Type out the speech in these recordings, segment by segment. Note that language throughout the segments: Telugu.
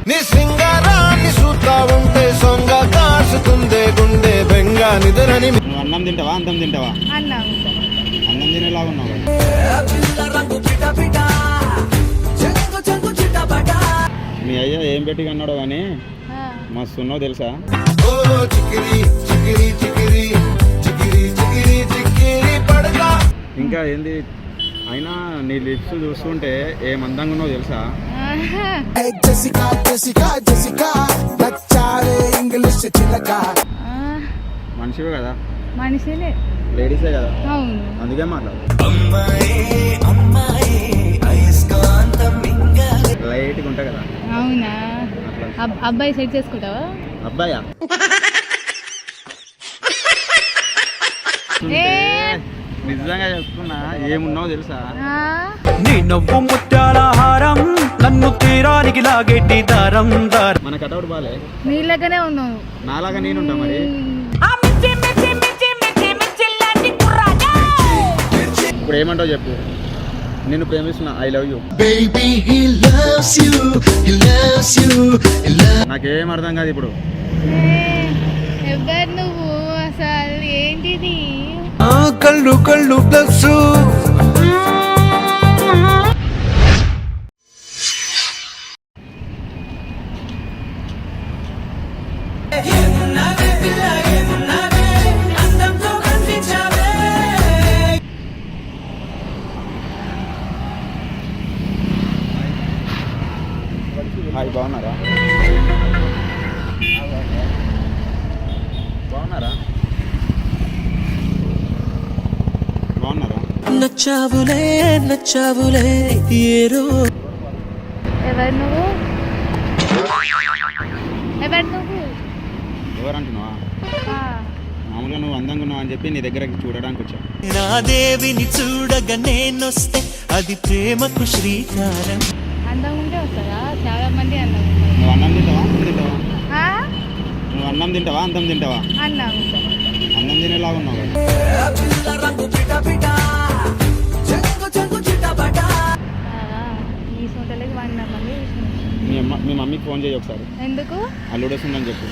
నీ సింగారాన్ని చూస్తా ఉంటే సొంగ కాసుకుందే గుండె బెంగ నిద్రని. నువ్వు అన్నం తింటావా అంతం తింటావా? అన్నం. అన్నం తినేలా ఉన్నావు. మీ అయ్య ఏం పెట్టి అన్నాడు కానీ మస్తు ఉన్నావు తెలుసా? ఇంకా ఏంది అయినా నీ లిప్స్ చూస్తుంటే ఏం అందంగా ఉన్నావు తెలుసా? మనిషివే కదా? మనిషినే. లేడీసే కదా? అవును. అందుకే మాట్లాడు. లైట్గా ఉంటా కదా? అవునా? అబ్బాయి సెట్ చేసుకుంటావా? అబ్బాయా? నిజంగా చెప్తున్నా ఏమున్నావు తెలుసా? నీ నవ్వు ముత్యాల హారం నన్ను తీరానికి లాగేటి దారం దారం. మన కటౌట్ బాలే నీళ్ళగానే ఉన్నావు. నాలాగా నేనుంటా మరి. ఇప్పుడు ఏమంటావు చెప్పు. నిన్ను ప్రేమిస్తున్నా. I love you. నాకేం అర్థం కాదు ఇప్పుడు. ఎవరు నువ్వు అసలు? ఏంటిది? కళ్ళు కళ్ళు ప్లస్ హాయ్, బాగున్నారా? బాగున్నారా? బాగున్నారా? నచ్చావులే నచ్చావులే ఏరో. ఎవరు నువ్వు? ఎవరు నువ్వు? ఎవరంటున్నావా? మామూలుగా నువ్వు అందంగా ఉన్నావు అని చెప్పి నీ దగ్గరకి చూడడానికి వచ్చా. నా దేవిని చూడగా నేనొస్తే అది ప్రేమకు శ్రీకారం. అందం ఉంటే వస్తారా? చాలా మంది అందం. నువ్వు అన్నం తింటావా అంతం తింటావా? నువ్వు అన్నం తింటావా అంతం తింటావా? అన్నం. అన్నం తినేలా ఉన్నావు. ఈ సొంతలకి 100 మంది. మీ మమ్మీకి ఫోన్ చేయి ఒకసారి. ఎందుకు? అల్లుడు వస్తుందని చెప్పు.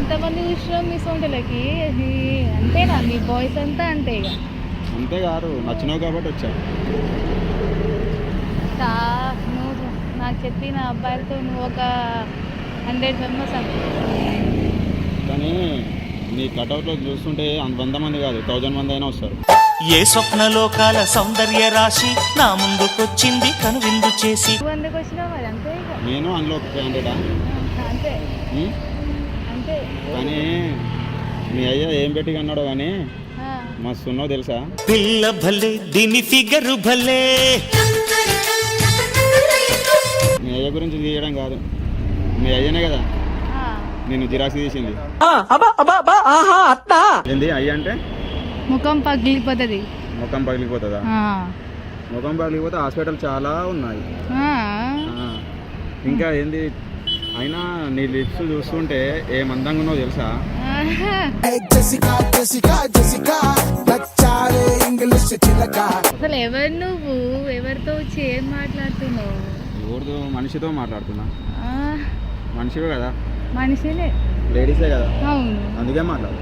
ఎంతమంది చూసినాం మీ సొంతలకి? అంతేనా? మీ బాయ్స్ అంతా అంతే ఇక. అంతే కాదు, నచ్చినావు కాబట్టి వచ్చా. నువ్వు నాకు చెప్పిన అబ్బాయిలతో నువ్వు ఒక 100 మెంబర్స్ కానీ నీ కటౌట్లో చూస్తుంటే 100 మంది కాదు 1000 మంది అయినా వస్తారు. ఏ స్వప్నలోకాల సౌందర్య రాశి నా ముందుకొచ్చింది కనువిందు చేసి. ఎందుకు వచ్చినావు మరి? అంతే ఇక. నేను అందులో 100 అంతే అంతే. కానీ మీ అయ్య ఏం పెట్టి అన్నాడు కానీ మస్తు ఉన్నావు తెలుసా? పిల్ల భలే దీని ఫిగరు భలే. మీ అయ్య గురించి తీయడం కాదు, మీ అయ్యనే కదా నేను జిరాక్స్ తీసింది. ఏంది అయ్య అంటే? ముఖం పగిలిపోతుంది. ముఖం పగిలిపోతుందా? ముఖం పగిలిపోతే హాస్పిటల్ చాలా ఉన్నాయి. ఇంకా ఏంది అయినా నీ లిప్స్ చూస్తుంటే ఏం అందంగా ఉన్నావు తెలుసా? అసలు ఎవరు నువ్వు? ఎవరితో వచ్చి ఏం మాట్లాడుతున్నావు? ఎవరితో? మనిషితో మాట్లాడుతున్నా. మనిషివే కదా? మనిషినే. లేడీసే కదా? అవును. అందుకే మాట్లాడు.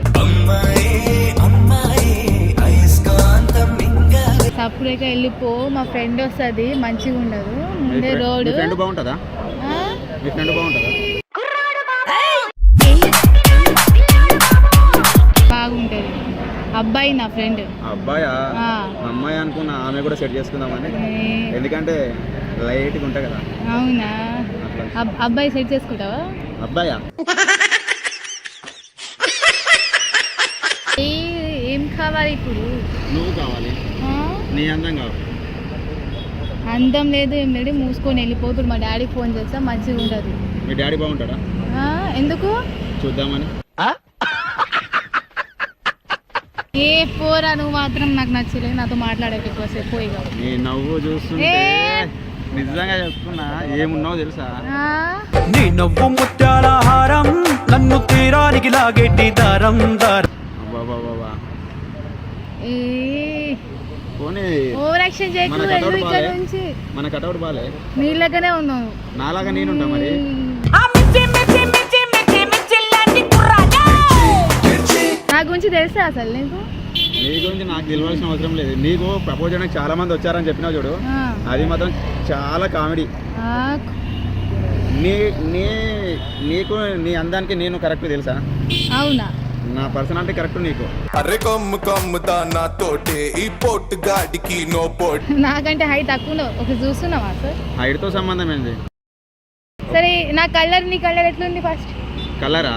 సపరేట్గా వెళ్ళిపో. మా ఫ్రెండ్ వస్తుంది, మంచిగా ఉండదు. ముందే రోడ్. మీ ఫ్రెండ్ బాగుంటుందా? మీ ఫ్రెండ్ బాగుంటుందా? బాగుంటది. అబ్బాయి నా ఫ్రెండ్. అబ్బాయా? అమ్మాయి అనుకున్నా. ఆమె కూడా సెట్ చేసుకుందామని. ఎందుకంటే లైట్గా ఉంటాయి కదా. అవునా? అబ్బాయి సెట్ చేసుకుంటావా? అబ్బాయా? ఏం కావాలి ఇప్పుడు? నువ్వు కావాలి. నీ అందం కావాలి. అందం లేదు ఏం లేదు. మూసుకొని వెళ్ళిపోతుడు. మా డాడీకి ఫోన్ చేస్తా, మంచిగా ఉండదు. మీ డాడీ బాగుంటాడా? ఎందుకు? చూద్దామని. ఏ పోరా, నువ్వు మాత్రం నాకు నచ్చలేదు. నాతో మాట్లాడక ఎక్కువసేపు పోయి. నీ నవ్వు చూస్తుంటే నిజంగా చెప్తున్నా ఏమున్నావు తెలుసా? నీ నవ్వు ముత్యాల హారం నన్ను తీరానికి లాగేటి దారం దారం. ఏ పోనీ ఓవర్ యాక్షన్ చేయకు, మన వెళ్ళు కటౌట్ ఇక్కడ బాలే. నుంచి. మన కటౌట్ బాలే, నీళ్ళగానే ఉన్నావు. నాలాగా నేనుంటా మరి. నా గురించి తెలుసా అసలు నీకు? నీ గురించి నాకు తెలియాల్సిన అవసరం లేదు. నీకు ప్రపోజ్ చేయడానికి చాలా మంది వచ్చారని చెప్పినావు చూడు, ఆ. అది మాత్రం చాలా కామెడీ. ఆ, నీ నీ నీకు నీ అందానికి నేను కరెక్ట్ తెలుసా? అవునా? నా పర్సనాలిటీ కరెక్ట్ నీకు. అరే కొమ్ము కొమ్ముతా నా తోటే ఈ పోటు గాడికి నో పోట్. నాకంటే హైట్ తక్కువ ఒకటి చూస్తున్నావా సార్? హైట్తో సంబంధం ఏంది? సరే నా కలర్, నీ కలర్ ఎట్లుంది ఫస్ట్? కలరా?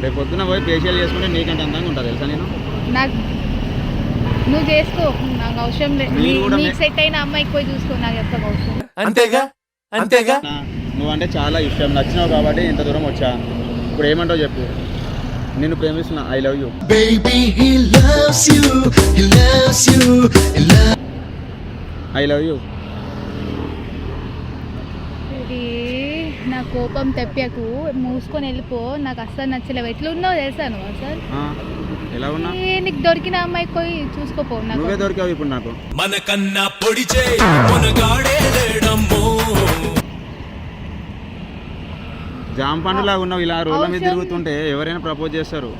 రేపు పొద్దున పోయి ఫేషియల్ చేసుకుంటే నీకంటే అందంగా ఉంటుంది తెలుసా నేను. నాకు నువ్వు చేసుకో, నాకు అవసరం లేదు. మీరు కూడా నీకు సెట్ అయిన అమ్మాయికి పోయి చూసుకో, నాకు చెప్పక అవసరం లేదు. అంతేగా అంతేగా. నువ్వంటే చాలా ఇష్టం, నచ్చినావు కాబట్టి ఇంత దూరం వచ్చా. ఇప్పుడు ఏమంటావు చెప్పు? నిన్ను ప్రేమిస్తున్నా, I love you. Baby, he loves you, he loves you, he loves. I love you. ఇది నా కోపం తెప్పకు, మూసుకొని వెళ్ళిపో. నాకు అస్సలు నచ్చలేవు. ఎట్లున్నావు తెలుసా నువ్వు అసలు? ఎలా ఉన్నా? నీకు దొరికిన అమ్మాయికి పోయి చూసుకోపో. నువ్వే నాకు దొరికావు ఇప్పుడు నాకు. మనకన్నా పొడిచే మనగాడే లేడమ్మో. జామ పండులాగా ఉన్నావు, ఇలా రోడ్ల మీద తిరుగుతుంటే ఎవరైనా ప్రపోజ్ చేస్తారు.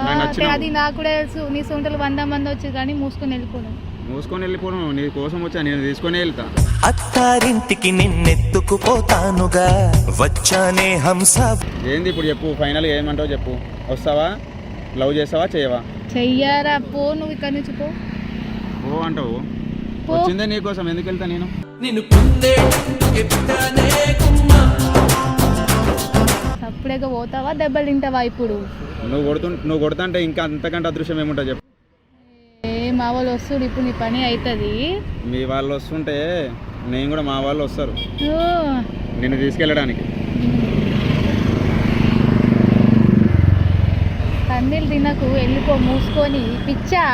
నాకు నచ్చినావు. అది నాకు కూడా తెలుసు. నీ సొంటలు 100 మంది వచ్చి కానీ మూసుకొని వెళ్ళిపోను. మూసుకొని వెళ్ళిపోను, నీ కోసం వచ్చా, నేను తీసుకొని వెళ్తా. అత్తారింటికి నిన్నెత్తుకుపోతానుగా వచ్చానే హంస. ఏంది ఇప్పుడు చెప్పు, ఫైనల్గా ఏమంటావు చెప్పు. వస్తావా? లవ్ చేస్తావా చేయవా? చెయ్యారా? పో నువ్వు ఇక్కడ నుంచి పో. ఓ అంటావు? పో. వచ్చిందే నీకోసం, ఎందుకు వెళ్తా నేను? నిన్ను పొందే ఎప్పుడానే కుమ్మా. అప్పుడేగా పోతావా, దెబ్బలు తింటావా ఇప్పుడు? నువ్వు కొడుతుంటే ఇంకా అంతకంటే అదృశ్యం ఏముంటుంది చెప్పు. మా వాళ్ళు వస్తుడు, ఇప్పుడు నీ పని అవుతుంది. మీ వాళ్ళు వస్తుంటే నేను కూడా మా వాళ్ళు వస్తారు నిన్ను తీసుకెళ్ళడానికి. కందిలు తినకు, వెళ్ళిపో మూసుకొని. పిచ్చా?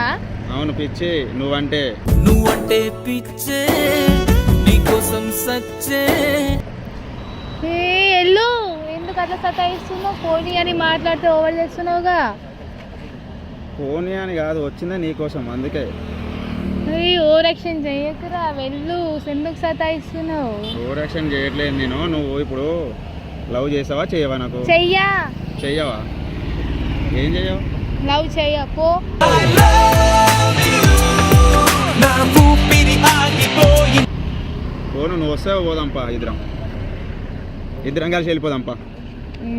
అవును పిచ్చి, నువ్వంటే. నువ్వంటే పిచ్చే నీకోసం సచ్చే. ఎల్లు, ఎందుకు అట్లా సతాయిస్తున్నావు? పోనీ అని మాట్లాడితే ఓవర్ చేస్తున్నావుగా. పోనీ అని కాదు, వచ్చిందే నీకోసం, అందుకే. ఓవర్ యాక్షన్ చెయ్యకురా, వెళ్ళు. ఎందుకు సతాయిస్తున్నావు? ఓవర్ యాక్షన్ చేయట్లేదు నేను. నువ్వు ఇప్పుడు లవ్ చేసావా చేయవా నాకు? చెయ్యా. చెయ్యవా? ఏం చెయ్యవు? లవ్ చెయ్య, పో. నా ఊపిరి ఆగిపోయి. పోను, నువ్వు వస్తావా? పోదాంపా, ఇద్దరం కలిసి వెళ్ళిపోదాంపా.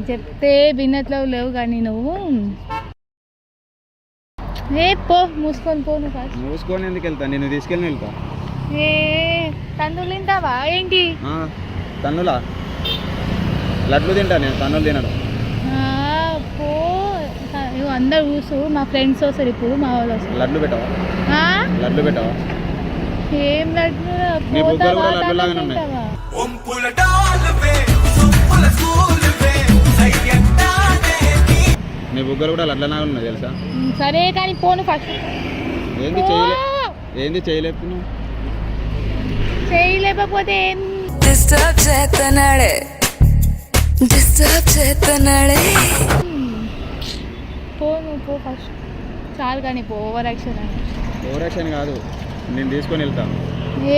చెప్తే విన్నట్లో లేవు కానీ నువ్వు. పో, మూసుకొని పో. నువ్వు ఫస్ట్ మూసుకొని ఎందుకు వెళ్తా? నిన్ను తీసుకెళ్ళి వెళ్తా. తండ్రులు తింటావా ఏంటి? తన్నులా? లడ్లు తింటా నేను, తన్నులు తినడు. పో. అందరు చూసు, మా ఫ్రెండ్స్ వస్తారు ఇప్పుడు, మా వాళ్ళు వస్తారు. లడ్లు పెట్టవా? లడ్లు పెట్టవా? ఏం లడ్లు? నీ బుగ్గలు కూడా లడ్డు లాగానే ఉన్నాయి. ఒంపుల డాల్వే సొంపుల స్కూల్వే సయ్యన్నానే. నీ బుగ్గలు కూడా లడ్లలాగా ఉన్నాయి తెలుసా? సరే కానీ పోను ఫస్ట్. ఏంది చేయలేపు నువ్వు? చేయలేకపోతే ఏం? డిస్టర్బ్ చేస్తున్నాడే. పోను, పో ఫస్ట్. చాలు కానీ పో. ఓవర్ యాక్షన్ అని. ఓవర్ యాక్షన్ కాదు, నేను తీసుకొని వెళ్తా.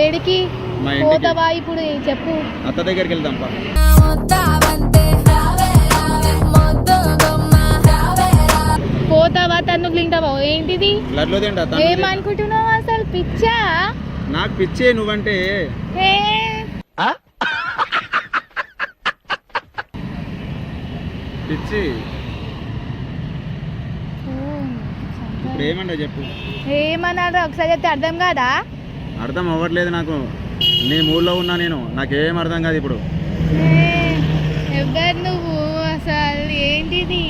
ఏడికి మా ఇంటికి. పోతావా ఇప్పుడు? చెప్పు. అత్త దగ్గరికి వెళ్దాంపా. పోతావా? తన్నుకు తింటావా? ఏంటిది? లడ్లు తింటా. ఏమనుకుంటున్నావు అసలు? పిచ్చా? నాకు పిచ్చే నువ్వంటే. పిచ్చి. ఇప్పుడు ఏమంటావు చెప్పు. ఏమన్నాడు ఒకసారి చెప్తే అర్థం కాదా? అర్థం అవ్వట్లేదు నాకు. నీ మూడ్లో ఉన్నా నేను, నాకేం అర్థం కాదు ఇప్పుడు. ఎవరు నువ్వు అసలు? ఏంటిది?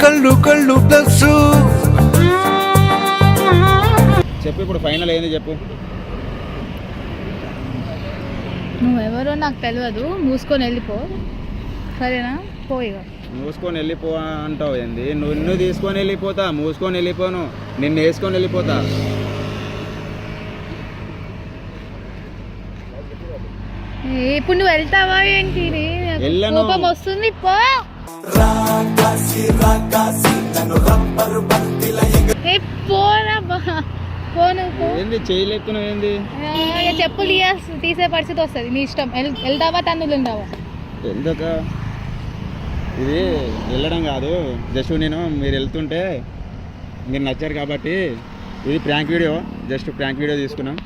కళ్ళు కళ్ళు ప్లస్. చెప్పు ఇప్పుడు ఫైనల్ ఏంది చెప్పు. నువ్వెవరో నాకు తెలియదు, మూసుకొని వెళ్ళిపో. సరేనా? పోయిగా. మూసుకొని వెళ్ళిపో అంటావు ఏంది? నిన్ను తీసుకొని వెళ్ళిపోతా, మూసుకొని వెళ్ళిపోను, నిన్ను వేసుకొని వెళ్ళిపోతా. ఇప్పుడు నువ్వు వెళ్తావా ఏంటి? వెళ్ళను. కోపం వస్తుంది, పో. పోరా. ఫోన్ పో. ఏంది చేయలేకున్నావు ఏంది? ఇక చెప్పులు తీసే పరిస్థితి వస్తుంది, నీ ఇష్టం. వెళ్తావా తన్నులు ఉండవా? ఎందుకు ఇది వెళ్ళడం కాదు, జస్ట్ మీరు వెళ్తుంటే మీరు నచ్చారు కాబట్టి ఇది prank video, just prank video తీసుకున్నాం.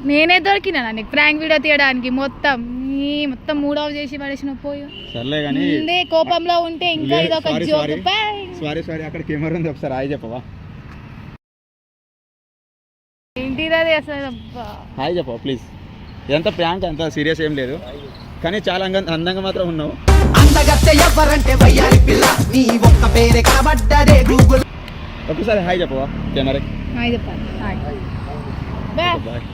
నేనే దొరికినా నీకు ప్రాంక్ వీడియో తీయడానికి? మొత్తం మూడ్ ఆఫ్ చేసి పడేసిన పోయి. సర్లే కానీ ముందే కోపంలో ఉంటే ఇంకా ఇది ఒక జోక్. సారీ అక్కడ కెమెరా ఉంది, ఒకసారి హాయ్ చెప్పవా? ఏంటిది అది అసలు? హాయ్ చెప్పవా ప్లీజ్? ఇదంతా ప్రాంక్, అంత సీరియస్ ఏం లేదు, కానీ చాలా అందంగా మాత్రం ఉన్నావు. అందగత్తె ఎవరంటే వయ్యారి పిల్ల నీ ఒక్క పేరే కనబడ్డదే గూగుల్. ఒకసారి హాయ్ చెప్పవా కెమెరా? చెప్పాలి. బాయ్.